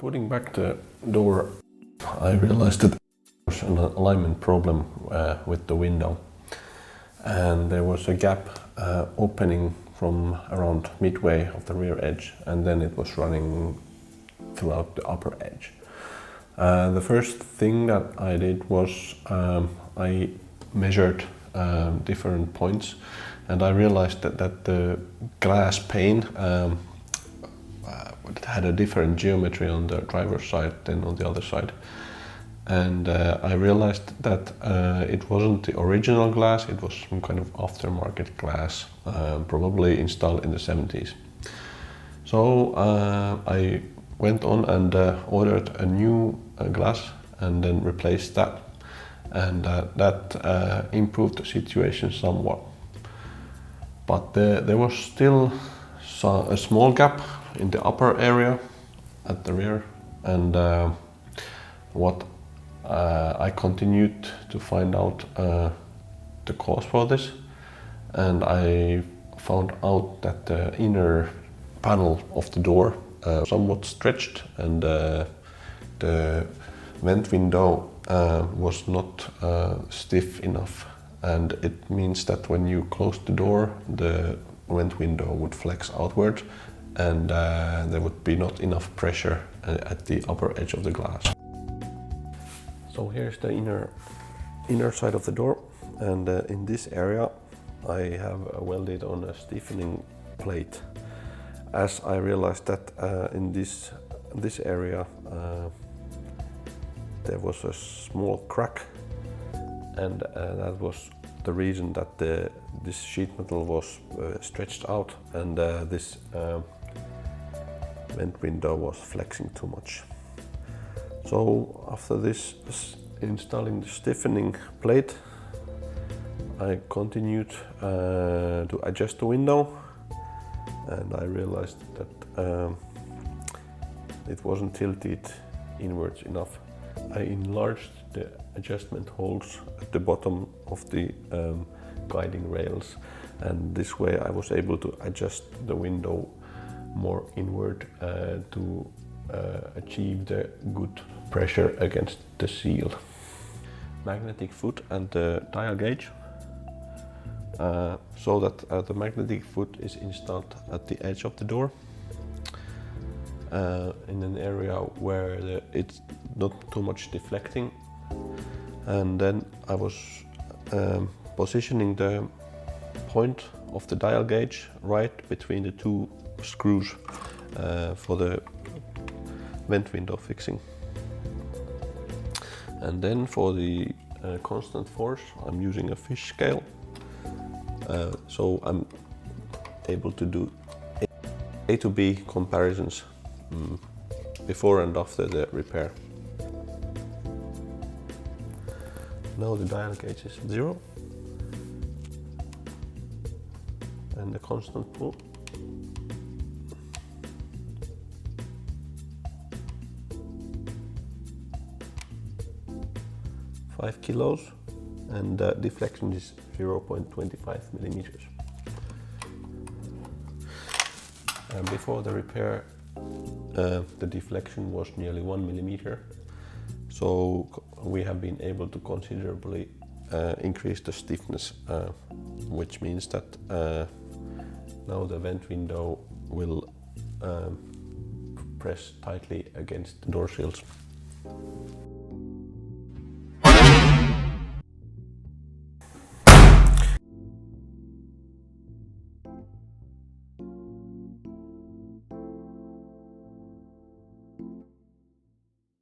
putting back the door, I realized that there was an alignment problem with the window, and there was a gap opening from around midway of the rear edge, and then it was running throughout the upper edge. The first thing that I did was I measured different points, and I realized that the glass pane had a different geometry on the driver's side than on the other side. And I realized that it wasn't the original glass, it was some kind of aftermarket glass, probably installed in the 70s. So I went on and ordered a new glass and then replaced that. And that improved the situation somewhat. But there was still a small gap in the upper area at the rear, and what I continued to find out the cause for this, and I found out that the inner panel of the door somewhat stretched, and the vent window was not stiff enough, and it means that when you close the door, the vent window would flex outward, and there would be not enough pressure at the upper edge of the glass. So here's the inner side of the door, and in this area I have welded on a stiffening plate, as I realized that in this area there was a small crack, and that was the reason that this sheet metal was stretched out, and this vent window was flexing too much. So after this, installing the stiffening plate, I continued to adjust the window, and I realized that it wasn't tilted inwards enough. I enlarged the adjustment holes at the bottom of the guiding rails, and this way I was able to adjust the window more inward to achieve the good pressure against the seal. Magnetic foot and the dial gauge, so that the magnetic foot is installed at the edge of the door, in an area where it's not too much deflecting. And then I was positioning the point of the dial gauge right between the two screws for the vent window fixing. And then for the constant force, I'm using a fish scale, so I'm able to do A to B comparisons before and after the repair. Now the dial gauge is 0 and the constant pull . 5 kilos, and deflection is 0.25 millimeters. And before the repair, the deflection was nearly 1 millimeter. So we have been able to considerably increase the stiffness, which means that now the vent window will press tightly against the door sills.